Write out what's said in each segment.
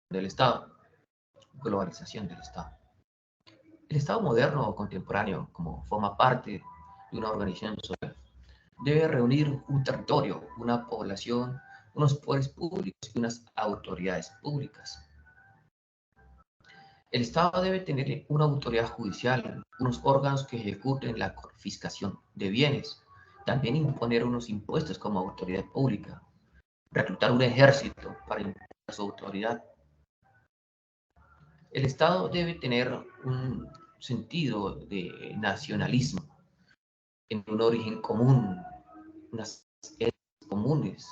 del Estado, globalización del Estado. El Estado moderno o contemporáneo, como forma parte de una organización social, debe reunir un territorio, una población, unos poderes públicos y unas autoridades públicas. El Estado debe tener una autoridad judicial, unos órganos que ejecuten la confiscación de bienes, también imponer unos impuestos como autoridad pública, reclutar un ejército para imponer su autoridad. El Estado debe tener un sentido de nacionalismo, en un origen común, unas élites comunes,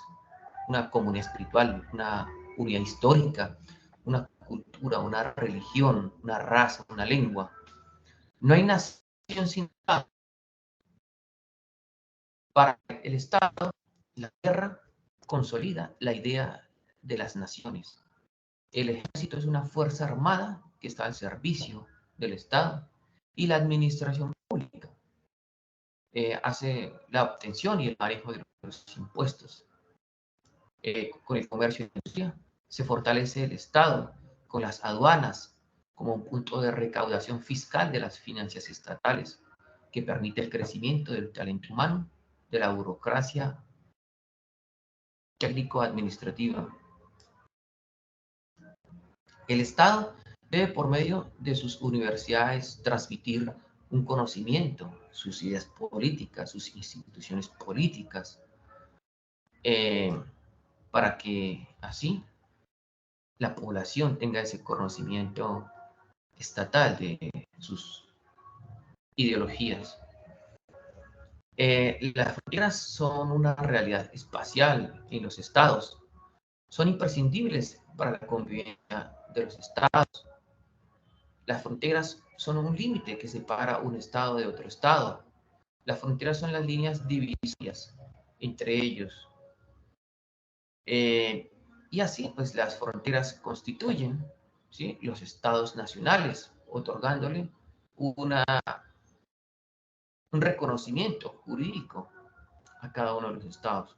una comunidad espiritual, una unidad histórica, una cultura, una religión, una raza, una lengua. No hay nación sin Estado. Para el Estado, la guerra consolida la idea de las naciones. El ejército es una fuerza armada que está al servicio del Estado y la administración pública hace la obtención y el manejo de los impuestos. Con el comercio y la industria se fortalece el Estado con las aduanas como un punto de recaudación fiscal de las finanzas estatales que permite el crecimiento del talento humano, de la burocracia técnico-administrativa. El Estado debe, por medio de sus universidades, transmitir un conocimiento, sus ideas políticas, sus instituciones políticas, eh, para que así la población tenga ese conocimiento estatal de sus ideologías. Las fronteras son una realidad espacial en los estados, son imprescindibles para la convivencia de los estados. Las fronteras son un límite que separa un estado de otro estado. Las fronteras son las líneas divisorias entre ellos. Y así, pues las fronteras constituyen, ¿sí?, los estados nacionales, otorgándole una, un reconocimiento jurídico a cada uno de los estados.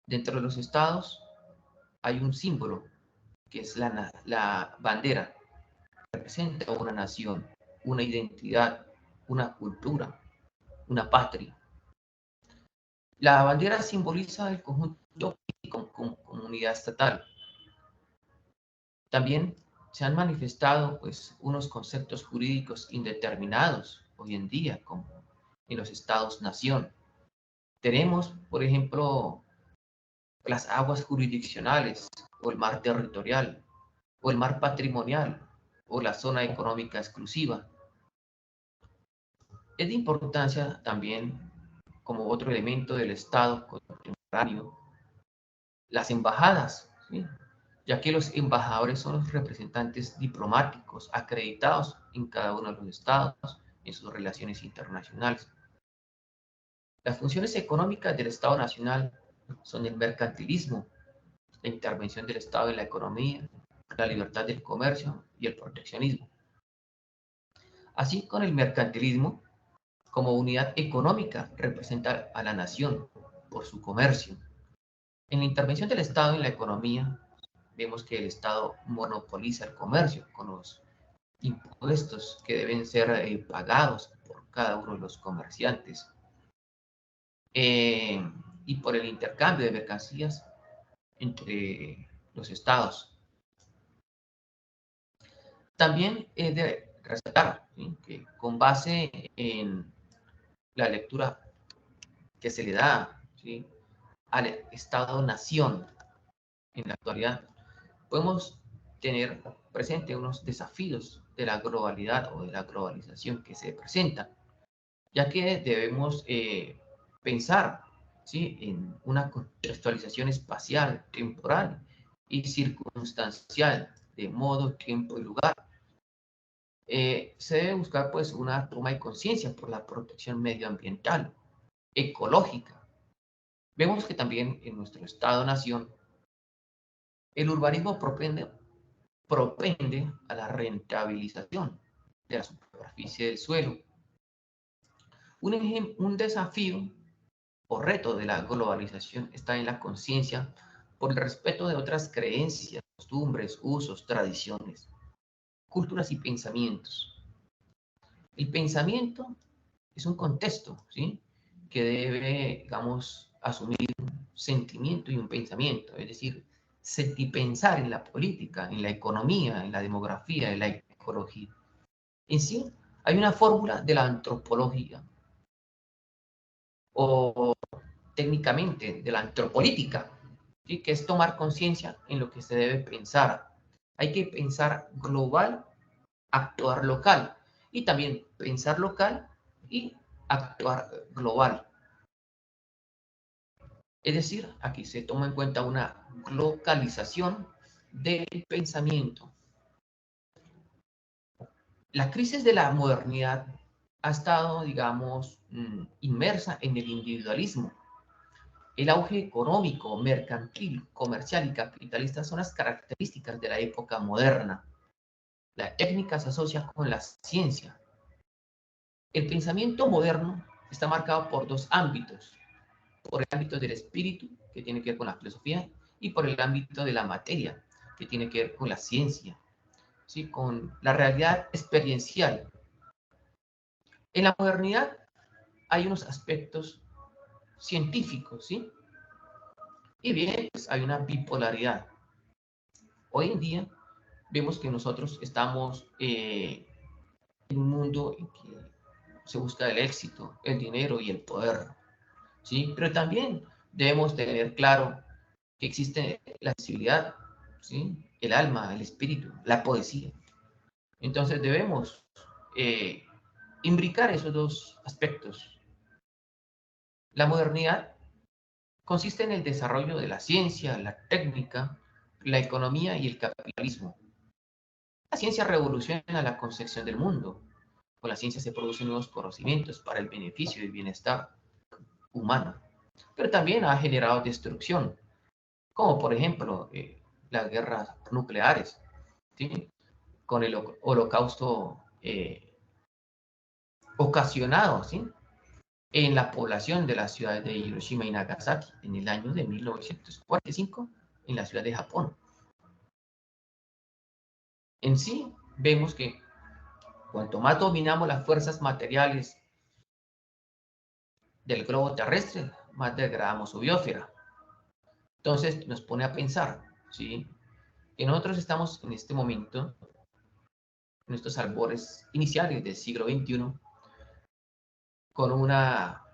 Dentro de los estados hay un símbolo que es la bandera, representa una nación, una identidad, una cultura, una patria. La bandera simboliza el conjunto con comunidad estatal. También se han manifestado pues, unos conceptos jurídicos indeterminados hoy en día, como en los estados-nación. Tenemos, por ejemplo, las aguas jurisdiccionales, o el mar territorial, o el mar patrimonial, o la zona económica exclusiva. Es de importancia también, como otro elemento del Estado contemporáneo, las embajadas, ¿sí?, ya que los embajadores son los representantes diplomáticos acreditados en cada uno de los estados en sus relaciones internacionales. Las funciones económicas del Estado Nacional son el mercantilismo, la intervención del Estado en la economía, la libertad del comercio y el proteccionismo. Así, con el mercantilismo, como unidad económica, representa a la nación por su comercio. En la intervención del Estado en la economía, vemos que el Estado monopoliza el comercio con los impuestos que deben ser pagados por cada uno de los comerciantes y por el intercambio de mercancías entre los estados. También es de resaltar, ¿sí?, que con base en la lectura que se le da, ¿sí?, al Estado-nación en la actualidad, podemos tener presente unos desafíos de la globalidad o de la globalización que se presentan, ya que debemos pensar, ¿sí?, en una contextualización espacial, temporal y circunstancial, de modo, tiempo y lugar. Se debe buscar pues una toma de conciencia por la protección medioambiental, ecológica. Vemos que también en nuestro Estado-nación el urbanismo propende a la rentabilización de la superficie del suelo. Un desafío o reto de la globalización está en la conciencia por el respeto de otras creencias, costumbres, usos, tradiciones, culturas y pensamientos. El pensamiento es un contexto, ¿sí? Que debe, digamos, asumir un sentimiento y un pensamiento, es decir, pensar en la política, en la economía, en la demografía, en la ecología. En sí, hay una fórmula de la antropología o técnicamente de la antropolítica, ¿sí? Que es tomar conciencia en lo que se debe pensar. Hay que pensar global, actuar local, y también pensar local y actuar global. Es decir, aquí se toma en cuenta una localización del pensamiento. La crisis de la modernidad ha estado, digamos, inmersa en el individualismo. El auge económico, mercantil, comercial y capitalista son las características de la época moderna. La técnica se asocia con la ciencia. El pensamiento moderno está marcado por dos ámbitos: por el ámbito del espíritu, que tiene que ver con la filosofía, y por el ámbito de la materia, que tiene que ver con la ciencia, ¿sí? Con la realidad experiencial. En la modernidad hay unos aspectos científicos, ¿sí? Y bien, pues hay una bipolaridad. Hoy en día vemos que nosotros estamos en un mundo en que se busca el éxito, el dinero y el poder, ¿sí? Pero también debemos tener claro que existe la sensibilidad, ¿sí? El alma, el espíritu, la poesía. Entonces debemos eh, imbricar esos dos aspectos. La modernidad consiste en el desarrollo de la ciencia, la técnica, la economía y el capitalismo. La ciencia revoluciona la concepción del mundo. Con la ciencia se producen nuevos conocimientos para el beneficio y el bienestar humano, pero también ha generado destrucción, como por ejemplo las guerras nucleares, ¿sí? Con el holocausto ocasionado, ¿sí? En la población de las ciudades de Hiroshima y Nagasaki en el año de 1945 en la ciudad de Japón. En sí, vemos que cuanto más dominamos las fuerzas materiales del globo terrestre, más degradamos su biosfera. Entonces nos pone a pensar, ¿sí? Que nosotros estamos en este momento, en estos albores iniciales del siglo XXI, con una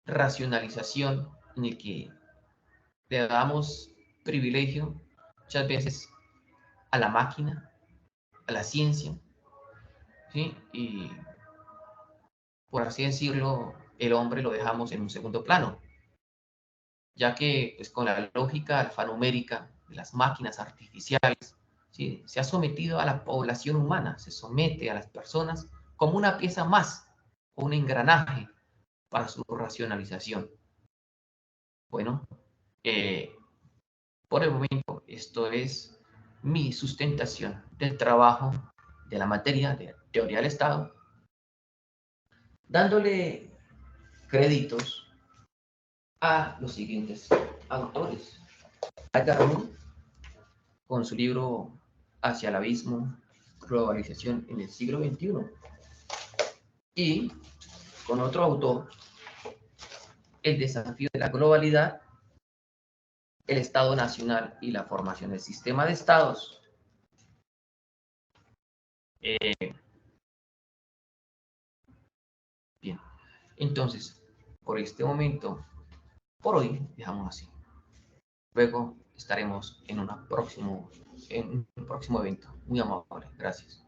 racionalización en el que le damos privilegio muchas veces a la máquina, a la ciencia, ¿sí? Y por así decirlo, el hombre lo dejamos en un segundo plano, ya que pues, con la lógica alfanumérica de las máquinas artificiales, ¿sí? Se ha sometido a la población humana, se somete a las personas como una pieza más, o un engranaje para su racionalización. Bueno, eh, por el momento esto es mi sustentación del trabajo de la materia de teoría del Estado, dándole créditos a los siguientes autores. Edgar, con su libro Hacia el abismo, globalización en el siglo XXI. Y con otro autor, El desafío de la globalidad, el Estado Nacional y la formación del sistema de estados. Bien, entonces, por este momento, por hoy, dejamos así. Luego estaremos en en un próximo evento. Muy amable, gracias.